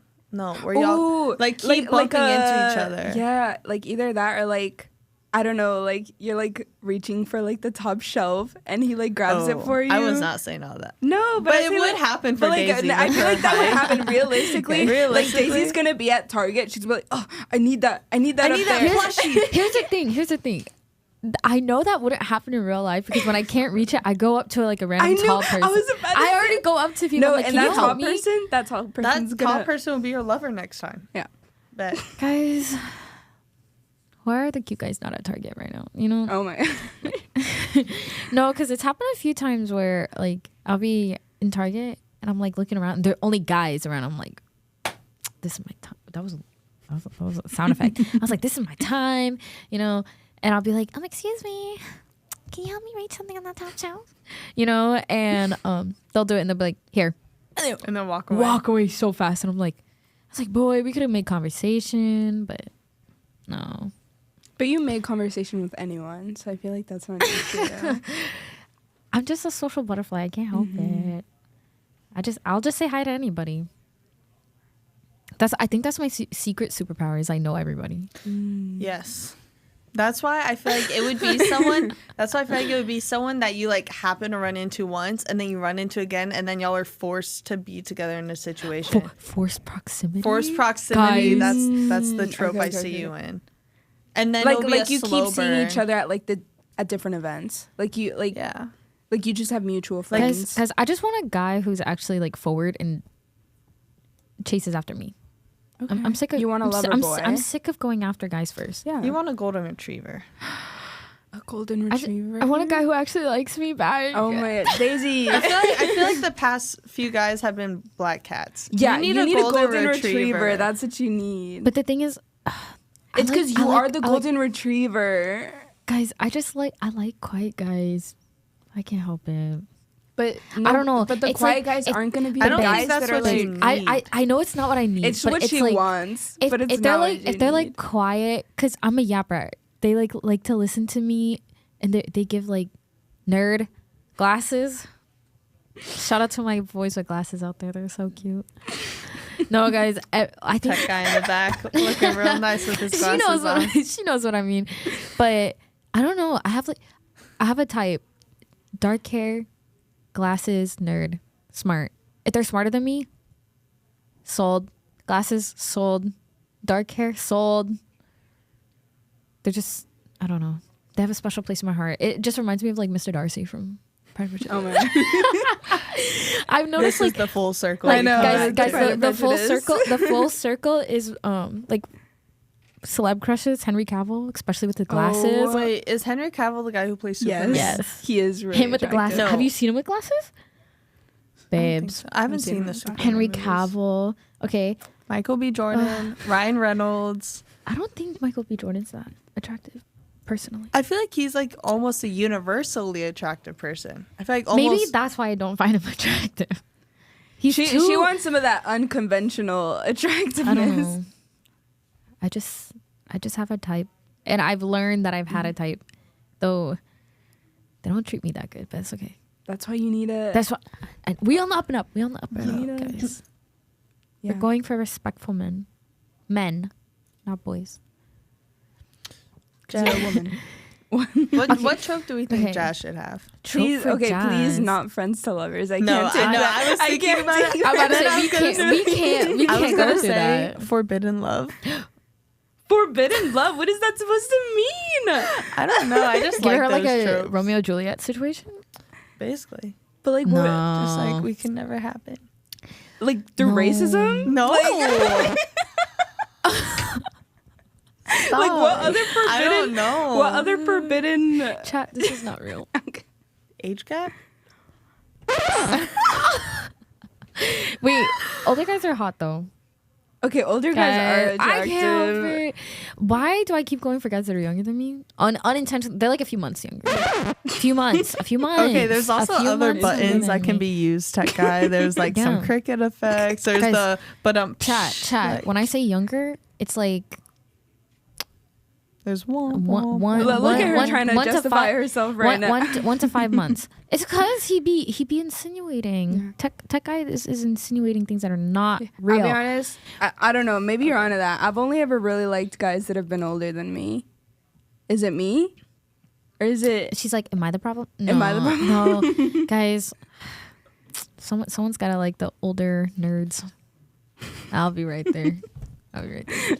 where y'all like keep bumping into each other. Yeah, like either that or like, I don't know, like you're like reaching for like the top shelf and he like grabs it for you. I was not saying all that. No, but it would happen for Daisy. I feel like that would happen realistically. Like Daisy's gonna be at Target. She's like, oh, I need that. I need that plushie. Here's the thing. I know that wouldn't happen in real life because when I can't reach it, I go up to like a random tall person. I already go up to people. No, like, and that tall person, that tall person will be your lover next time. Yeah, bet. Guys, why are the cute guys not at Target right now? You know? Oh my. No, because it's happened a few times where like I'll be in Target and I'm like looking around and there are only guys around. I'm like, this is my time. That was a sound effect. I was like, this is my time. You know. And I'll be like, excuse me, can you help me reach something on that top shelf? You know, and they'll do it and they'll be like, here. And then walk away. Walk away so fast. And I was like, boy, we could have made conversation, but no. But you made conversation with anyone, so I feel like that's not an issue. I'm just a social butterfly. I can't help it. I'll just say hi to anybody. I think that's my secret superpower is I know everybody. Yes. That's why I feel like it would be someone. That's why I feel like it would be someone that you like happen to run into once, and then you run into again, and then y'all are forced to be together in a situation. Forced proximity. Forced proximity. Guys. That's the trope I see you in. And then like you keep seeing each other at different events. Like you just have mutual friends. Because I just want a guy who's actually like forward and chases after me. Okay. I'm sick of you want a lover boy. I'm sick of going after guys first. Yeah, you want a golden retriever. A golden retriever. I want a guy who actually likes me back. Oh my God. Daisy. I feel like the past few guys have been black cats. Yeah, you need a golden retriever. That's what you need. But the thing is, it's because you are the golden retriever. Guys, I like quiet guys. I can't help it. But I don't know. But the quiet guys aren't going to be the guys that are like. I know it's not what I need. It's what she wants. But it's not what you need. If they're like quiet, because I'm a yapper. They like to listen to me, and they give like nerd glasses. Shout out to my boys with glasses out there. They're so cute. No, guys, I think that guy in the back looking real nice with his glasses she knows what I mean. But I don't know. I have a type. Dark hair, glasses, nerd, smart. If they're smarter than me, sold. Glasses, sold. Dark hair, sold. They're just, I don't know. They have a special place in my heart. It just reminds me of like Mr. Darcy from Pride and Prejudice. Oh my. I've noticed this is the full circle. Like, I know. Guys, the full circle is like celeb crushes. Henry Cavill, especially with the glasses. Oh, wait, is Henry Cavill the guy who plays Superman? Yes. He is really him with the glasses. No. Have you seen him with glasses? Babes. I haven't seen this. Henry Cavill. Okay. Michael B. Jordan, Ryan Reynolds. I don't think Michael B. Jordan's that attractive, personally. I feel like he's like almost a universally attractive person. I feel like maybe that's why I don't find him attractive. She wants some of that unconventional attractiveness. I don't know. I just have a type, and I've learned that I've had a type, though they don't treat me that good, but it's okay. That's why you need it. That's what. And we on the up and up. We on the up and up, guys. Yeah. We're going for respectful men, not boys. Woman. What trope do we think Jaz should have? Please not friends to lovers. I can't do that. I was thinking about it. I'm about to say we can't go through that. Forbidden love. Forbidden love? What is that supposed to mean? I don't know. I just give like her those like a tropes. Romeo and Juliet situation. Basically. But like no. what? Just like we can never happen. Like through racism? No. Like, like what other forbidden? I don't know. What other forbidden? Chat. This is not real. Okay. Age gap? Wait, older guys are hot though. Okay, older guys are attractive. I can't help it. Why do I keep going for guys that are younger than me? Unintentionally, they're like a few months younger. a few months. Okay, there's also other buttons that can be used, tech guy. There's like some cricket effects. There's guys, chat. Like, when I say younger, it's like there's one. Look at her trying to justify herself right now. 1 to 5 months. It's because he be insinuating. Yeah. Tech guy is insinuating things that are not real. I'll be honest. I don't know. Maybe you're onto that. I've only ever really liked guys that have been older than me. Is it me? Or is it? She's like, am I the problem? No, am I the problem? No, guys. Someone's gotta like the older nerds. I'll be right there.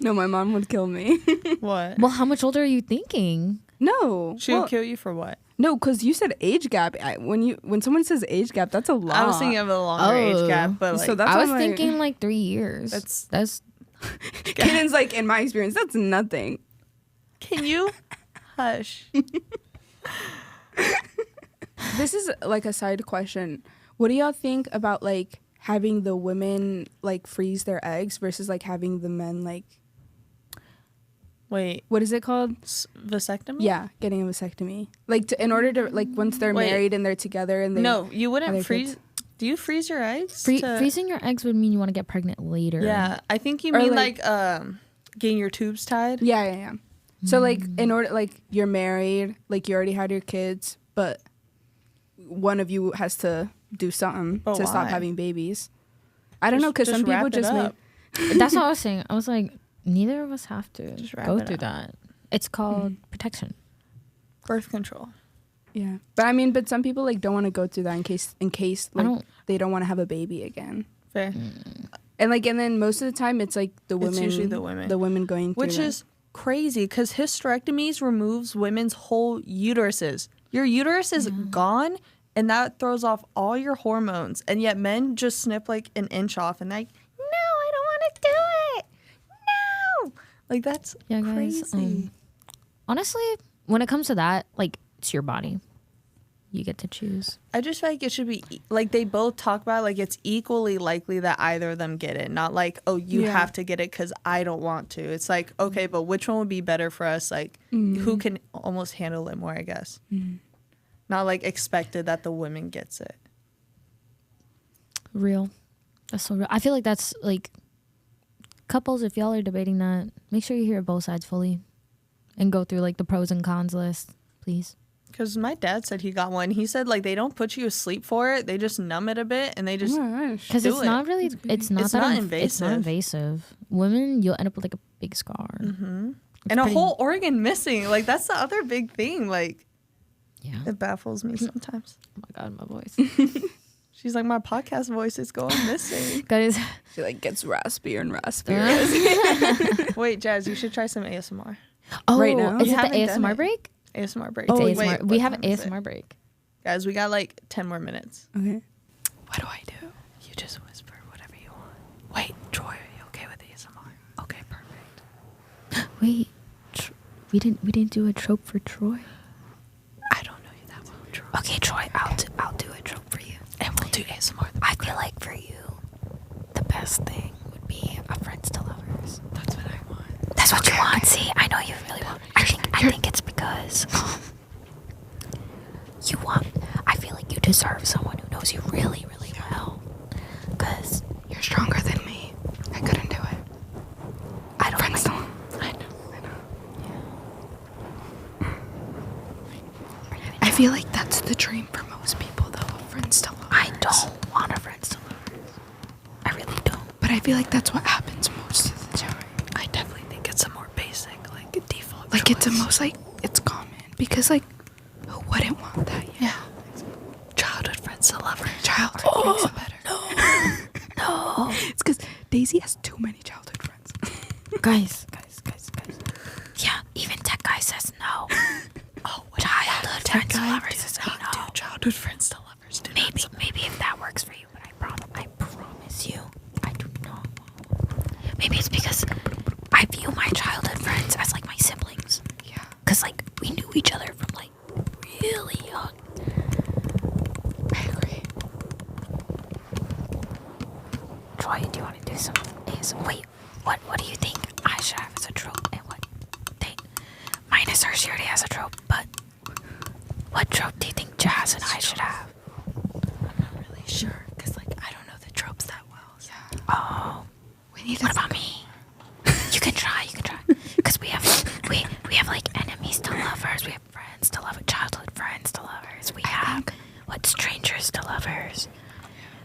No, my mom would kill me. What? Well, how much older are you thinking? No. She would kill you for what? No, because you said age gap. When someone says age gap, that's a lot. I was thinking of a longer age gap, but like, so that's I was thinking like 3 years. That's Kaden's like, in my experience, that's nothing. Can you hush? This is like a side question. What do y'all think about like having the women like freeze their eggs versus like having the men like, wait, what is it called? Vasectomy? Yeah, getting a vasectomy. Like in order to like once they're married and they're together and they no, you wouldn't freeze. Do you freeze your eggs? Freezing your eggs would mean you want to get pregnant later. Yeah, I think you mean like getting your tubes tied. Yeah. So like in order like you're married, like you already had your kids, but one of you has to do something to stop having babies. I don't know, because some people just That's what I was saying. I was like, neither of us have to go through that. It's called protection, birth control. Yeah, but some people like don't want to go through that in case like they don't want to have a baby again. Fair. And then most of the time it's like the women. It's usually the women going through which is crazy because hysterectomies removes women's whole uteruses. Your uterus is gone, and that throws off all your hormones. And yet men just snip like an inch off and like, no, I don't want to do it. No. Like that's crazy. Guys, honestly, when it comes to that, like it's your body. You get to choose. I just feel like it should be like they both talk about like it's equally likely that either of them get it. Not like, oh, you have to get it because I don't want to. It's like, okay, but which one would be better for us? Like who can almost handle it more, I guess. Not like expected that the woman gets it. Real. That's so real. I feel like that's like couples, if y'all are debating that, make sure you hear both sides fully and go through like the pros and cons list, please. Because my dad said he got one. He said like they don't put you asleep for it. They just numb it a bit and they just because it's not really it's not invasive. It's not invasive. Women, you'll end up with like a big scar and a whole organ missing. Like that's the other big thing. Like it baffles me sometimes. Oh my god, my voice. She's like, my podcast voice is going missing. Guys, she like gets raspier and raspier. Wait, Jazz, you should try some ASMR. Oh, right now? Is it the ASMR break? ASMR break. It's ASMR. Wait, we have an ASMR break. Guys, we got like 10 more minutes. Okay. What do I do? You just whisper whatever you want. Wait, Troy, are you okay with ASMR? Okay, perfect. Wait, we didn't do a trope for Troy. I don't know you that well, Troy. Okay, Troy, I'll do a trope for you. And we'll do ASMR. I feel like for you, the best thing would be a friends to lovers. That's what I want. That's what you want. See, I know you really want. I think it's because you want. I feel like you deserve someone who knows you really, really well. Because you're stronger than me. I couldn't do it. I don't. Friends like, I know. Yeah. I feel like that's the dream for most people, though. Friends to lovers. I don't want a friends to lovers. I really don't. But I feel like that's what happens most of the time. I definitely think it's a more basic, like default. Like choice. it's the most like it's common because like who wouldn't want that? Yeah. Childhood friends to lovers. Childhood makes it better. No. It's because Daisy has too many childhood friends. Guys. Yeah, even tech guy says no. Oh, childhood friends to lovers is no. Childhood friends to lovers. Maybe if that works for you, but I promise you, I do not. Maybe it's because I view my childhood friends as like my siblings. Yeah. Cause like we knew each other from like really young. I agree. Troy, do you want to do some ASMR? Wait, I should have as a trope, and what they minus her, she already has a trope. But what trope do you think Jaz and I should have? I'm not really sure because like I don't know the tropes that well. So. Yeah. Oh, what about me? You can try. Because we have like enemies to lovers. We have friends to lovers, childhood friends to lovers. We have strangers to lovers.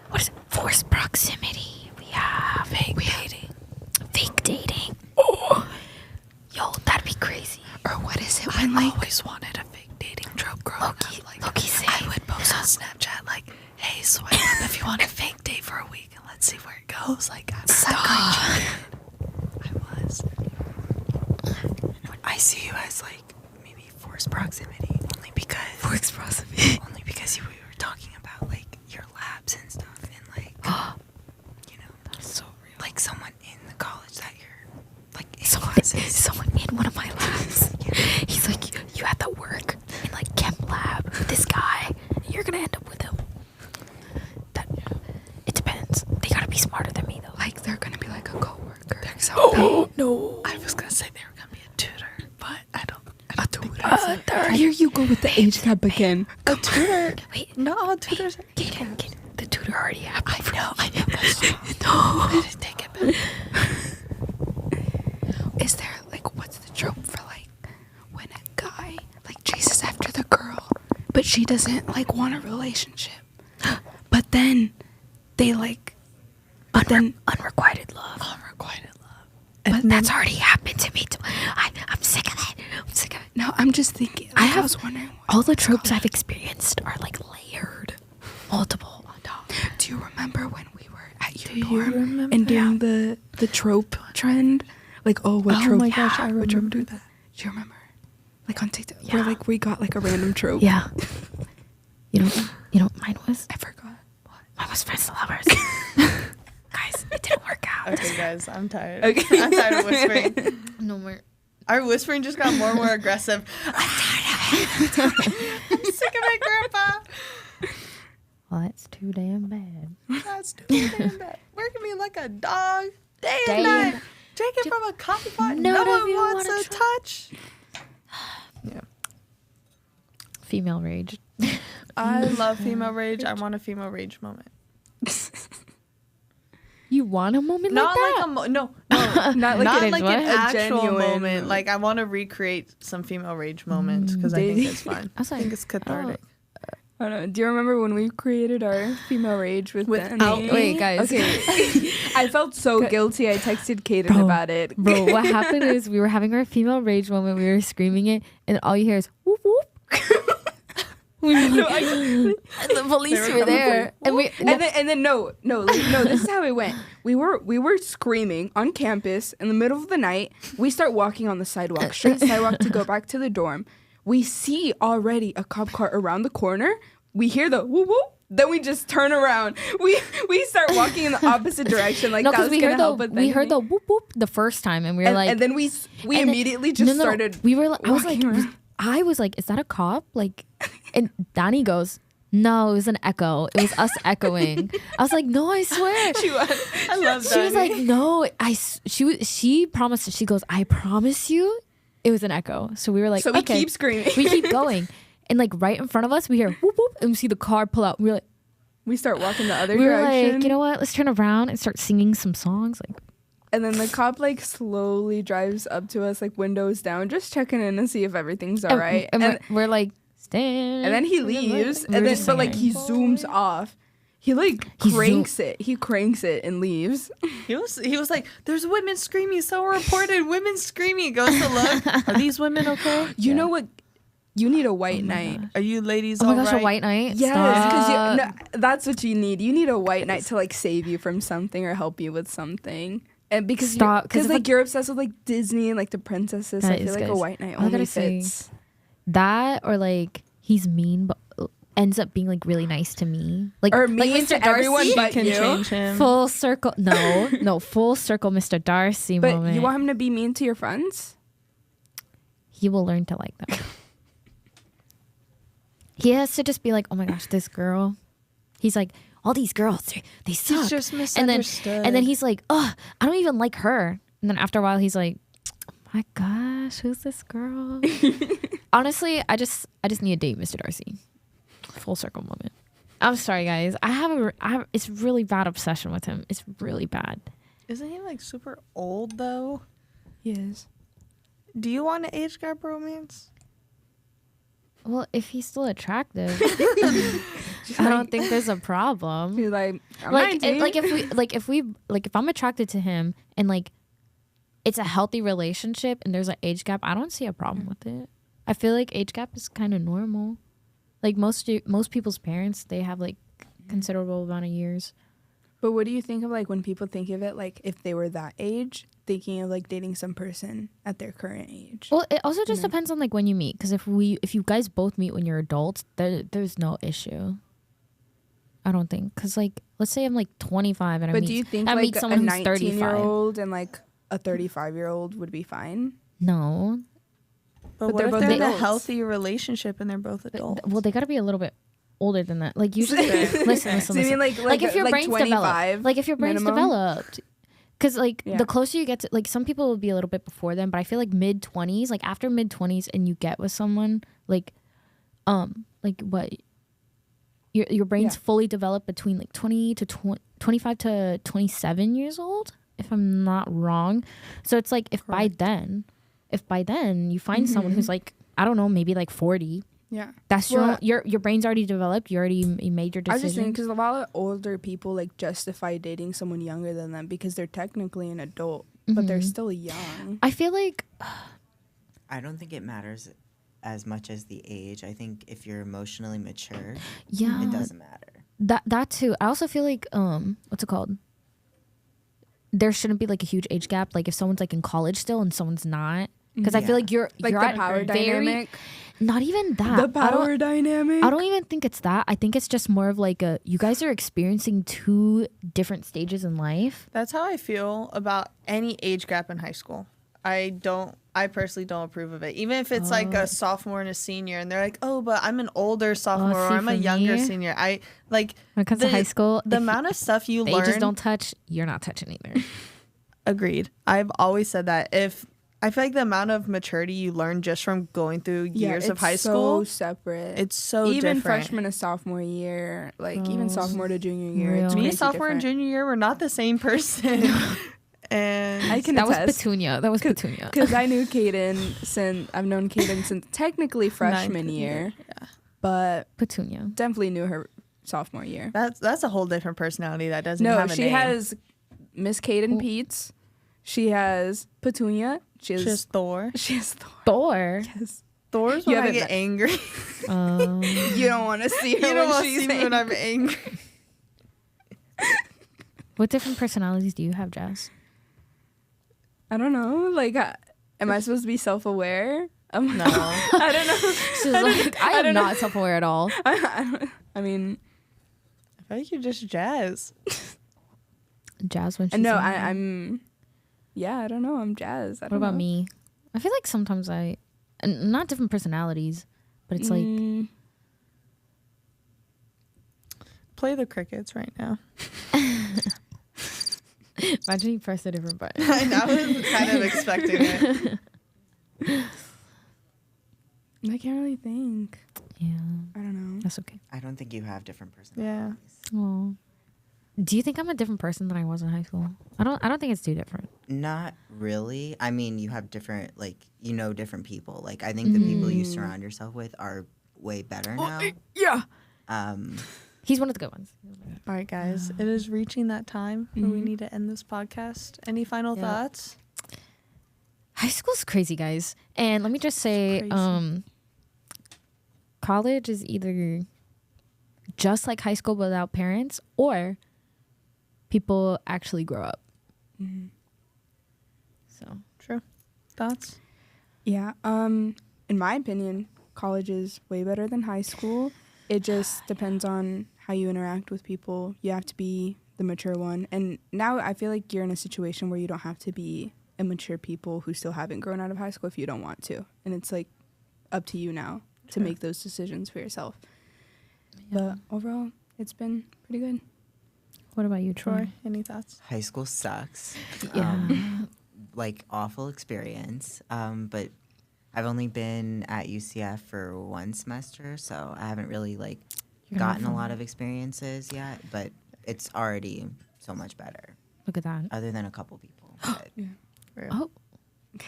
What is it? Forced proximity. We have fake dating. Oh, yo, that'd be crazy. Or what is it when like always wanted a fake dating trope growing up? Like I would post on Snapchat like, "Hey, swipe up if you want a fake date for a week and let's see where it goes." Like I'm that cringy kid. I was. I see you as like maybe forced proximity only because we were talking about like your labs and stuff and like you know that's so real. Like someone in the college that you're like in someone in one of my labs. He's like, you have to work in like chem lab with this guy. You're gonna end up with him. It depends. They gotta be smarter than me though. Like they're gonna be like a coworker. No. I was gonna say they were gonna be a tutor, but I don't. A tutor. Here you go with the age tab again. A tutor. Wait, not all tutors. Kaden, the tutor already happened. I know. I didn't take it back. Is there like what's the trope for like when a guy like chases after the girl, but she doesn't like want a relationship, but then they like, unrequited love. But that's already happened to me too. I'm sick of it. No, I'm just thinking. Like, I was wondering. All the tropes I've experienced are like layered, multiple on top. Do you remember when we were at your dorm and doing the trope trend? Like, what trope? Oh my gosh, I remember that. Do you remember? Like on TikTok, where like we got like a random trope. Yeah. You know what mine was? I forgot. What? Mine was friends to lovers. Guys, it didn't work out. Okay, guys, I'm tired. Okay. I'm tired of whispering. No more. Our whispering just got more and more aggressive. I'm tired of it. I'm sick of it, Grandpa. Well, that's too damn bad. That's too damn bad. Working me like a dog day and Damn. night. Drinking from a coffee pot. None No of one you wants wanna a touch. Yeah. Female rage. I love female rage. I want a female rage moment. You want a moment Not like that? like a no, Not like not an- like what? an A actual genuine moment. Like I want to recreate some female rage moments because I think it's fun. I was I think like, it's cathartic. I don't know. Do you remember when we created our female rage with Without Danny? wait, guys. Okay. I felt so guilty. I texted Kaden Bro. about it. Bro, what happened is we were having our female rage moment. We were screaming it, and all you hear is whoop whoop. We were like, and the police were there, and then no. This is how it went. We were screaming on campus in the middle of the night. We start walking on the sidewalk, straight sidewalk to go back to the dorm. We see already a cop car around the corner. We hear the whoop whoop. Then we just turn around. We start walking in the opposite direction. Like that was gonna help with we heard the whoop whoop the first time, and we were like, and then we immediately started. We were like, walking around. I was like, is that a cop? Like, and Donnie goes, no, it was an echo. It was us echoing. I was like, no, I swear. She was. I love that. She was like, no, she promised. She goes, I promise you, it was an echo. So we were like, so we okay. keep screaming. We keep going, and like right in front of us, we hear whoop whoop, and we see the car pull out. We were like, we start walking the other we were direction. like, you know what? Let's turn around and start singing some songs. Like, and then the cop like slowly drives up to us, like windows down, just checking in to see if everything's all right. And we're like, stand. And then he leaves, We were and then just but like he singing. zooms off. He like cranks it. He cranks it and leaves. He was like, "There's women screaming. Someone reported women screaming." Goes to look. Are these women okay? You know what? You need a white night. Are you ladies Oh my all gosh, right? a white night? Yes, Stop. because that's what you need. You need a white night to like save you from something or help you with something. And because Stop, because like you're obsessed with like Disney and like the princesses, That I feel is, like a guys. white night I only gotta say, fits. That or like he's mean but ends up being like really nice to me. Like Or like mean to everyone but Can you. change him. full circle. No, full circle Mr. Darcy But moment. you want him to be mean to your friends? He will learn to like them. He has to just be like, oh my gosh, this girl. He's like, all these girls, they suck. He's just and misunderstood. then he's like, oh, I don't even like her. And then after a while, he's like, my gosh, who's this girl? Honestly, I just need to date Mr. Darcy. Full circle moment. I'm sorry, guys. I have it's really bad obsession with him. It's really bad. Isn't he like super old though? He is. Do you want an age gap romance? Well, if he's still attractive, I don't think there's a problem. He's like, I'm Like, 19. if I'm attracted to him and like it's a healthy relationship and there's an age gap, I don't see a problem with it. I feel like age gap is kind of normal. Like most people's parents, they have like considerable amount of years. But what do you think of like when people think of it like if they were that age, thinking of like dating some person at their current age? Well, it also just depends on like when you meet. Because if you guys both meet when you're adults, there's no issue. I don't think. Because like, let's say I'm like 25 and but do you think I like meet someone a who's 35. 19-year-old and like a 35-year-old would be fine? No. But But what they're if both they're in a adults. healthy relationship and they're both adults? Well, they got to be a little bit older than that. Like usually, listen. So you mean like if your brain's 25 developed, like if your brain's minimum? developed, because like Yeah. the closer you get to, like some people will be a little bit before them, but I feel like mid-20s, like after mid-20s, and you get with someone like what your brain's Yeah. fully developed between like 25 to 27 years old, if I'm not wrong. So it's like if by then you find someone who's like, I don't know, maybe like 40. Yeah. That's Well, your brain's already developed. You already made your I was decision. just saying because a lot of older people like justify dating someone younger than them because they're technically an adult, but they're still young. I feel like I don't think it matters as much as the age. I think if you're emotionally mature, yeah, it doesn't matter. that too. I also feel like what's it called? There shouldn't be like a huge age gap. Like if someone's like in college still and someone's not, because I feel like you're Like you're the at power very- dynamic. Not even that. The power dynamic. I don't even think it's that. I think it's just more of like you guys are experiencing two different stages in life. That's how I feel about any age gap in high school. I personally don't approve of it. Even if it's like a sophomore and a senior and they're like, oh, but I'm an older sophomore or see, I'm a for younger me, senior. I like When it comes to high school, the if amount of stuff you the learn. ages don't touch, you're not touching either. Agreed. I've always said that. If I feel like the amount of maturity you learn just from going through years of high school, so separate. it's so even different. freshman to sophomore year, like even sophomore to junior year. Real. It's Me, crazy sophomore and different. junior year, we're not the same person. And I can That was attest. Petunia. That was Petunia. Because I knew I've known Kaden since technically freshman year, but Petunia. definitely knew her sophomore year. that's a whole different personality that doesn't No, have a she name. has Miss Kaden Peets. She has Petunia. She has Just Thor. She has Thor. Thor. Yes. Thor's You when I haven't get met- angry. You don't want to see her You don't when want to she's see me when angry. I'm angry. What different personalities do you have, Jazz? I don't know. Like, am I supposed to be self-aware? No. I don't know. She's like, I am not self-aware at all. I mean, I feel like you're just Jazz. Jazz when she's no, angry. I'm. Yeah, I don't know. I'm Jazz. I What don't about know. me? I feel like sometimes and not different personalities, but it's like Play the crickets right now. imagine you press a different button. I was kind of expecting it. I can't really think. Yeah, I don't know. that's okay. I don't think you have different Yeah. personalities. Oh, do you think I'm a different person than I was in high school? I don't think it's too different. Not really. I mean, you have different, like, you know, different people. Like, I think the people you surround yourself with are way better now. Yeah. He's one of the good ones. All right, guys. It is reaching that time where we need to end this podcast. Any final Yeah. thoughts? High school's crazy, guys. And let me just say, crazy. college is either just like high school but without parents, or people actually grow up. So True. Thoughts? Yeah. In my opinion, college is way better than high school. It just depends on how you interact with people. You have to be the mature one. And now I feel like you're in a situation where you don't have to be immature people who still haven't grown out of high school if you don't want to. And it's like up to you now to make those decisions for yourself. But overall, it's been pretty good. what about you, Troy? Any thoughts? High school sucks. Yeah. like awful experience. But I've only been at UCF for 1 semester, so I haven't really like gotten a lot of experiences yet. But it's already so much better. Look at that. Other than a couple people. But Oh,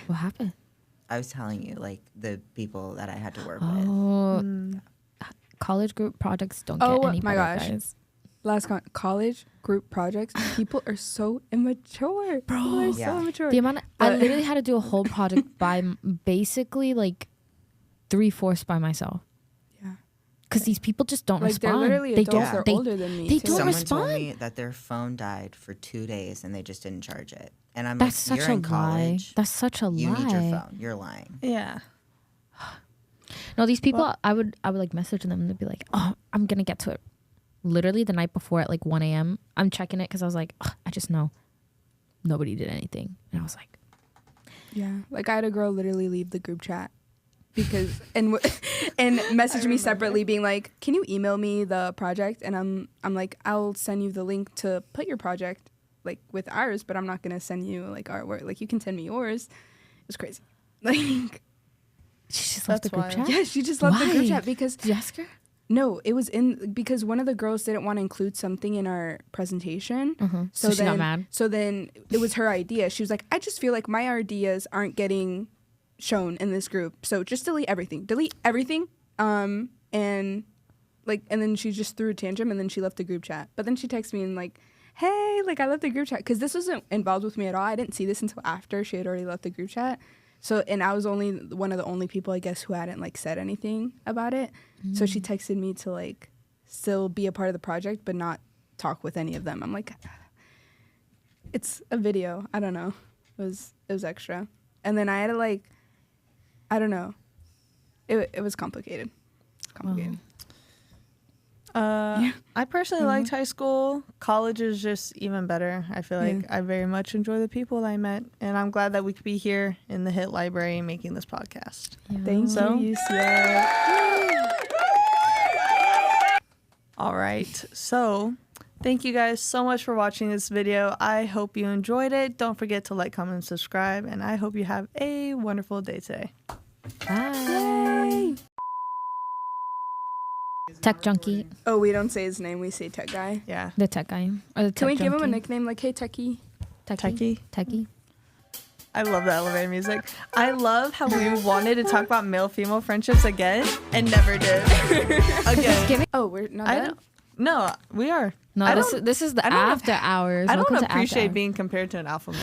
what happened? I was telling you, like the people that I had to work with. Oh, college group projects don't get any my better, gosh. guys. College group projects, people are so immature. Bro. People are so immature. The amount I literally had to do a whole project by basically like 3/4 by myself. Yeah. Because these people just don't Like respond. they're literally they adults. don't. They're They, older than me. they too. don't Someone respond. told me that their phone died for 2 days and they just didn't charge it. And I'm That's like, such you're a in lie. college. That's such a You lie. need your phone. You're lying. Yeah. No, these people, I would like message them and they'd be like, "Oh, I'm gonna get to it." Literally the night before at like 1 a.m. I'm checking it because I was like, I just know nobody did anything, and I was like, Yeah, like I had a girl literally leave the group chat because and message me separately being like, "Can you email me the project?" And I'm like, "I'll send you the link to put your project like with ours, but I'm not gonna send you like artwork. Like you can send me yours." It was crazy. Like she just left the group wild. chat. yeah, she just left the group Why? chat because Did you ask her? no, it was in because one of the girls didn't want to include something in our presentation. So she got mad. So then it was her idea. She was like, "I just feel like my ideas aren't getting shown in this group. So just delete everything. Delete everything." And then she just threw a tantrum and then she left the group chat. But then she texted me and like, "Hey, like I left the group chat," because this wasn't involved with me at all. I didn't see this until after she had already left the group chat. So, and I was only one of the only people, I guess, who hadn't like said anything about it. So she texted me to like still be a part of the project, but not talk with any of them. I'm like, it's a video. I don't know. It was extra. And then I had to like, I don't know. It was complicated. Complicated. I personally liked high school. College is just even better. I feel like I very much enjoy the people that I met, and I'm glad that we could be here in the Hit Library making this podcast. Thank you, UCF. All right, so thank you guys so much for watching this video. I hope you enjoyed it. Don't forget to like, comment, and subscribe, and I hope you have a wonderful day today. Bye. Tech junkie. Oh, we don't say his name. We say tech guy. Yeah. The tech guy. Or the Can we tech give him a junkie. nickname like, "Hey, techie"? Techie. Techie. I love the elevator music. I love how we wanted to talk about male-female friendships again and never did. Again. Oh, we're not I done? don't. No, we are. No, I this is the I don't after hours. I Welcome don't to after appreciate hours. being compared to an alpha male.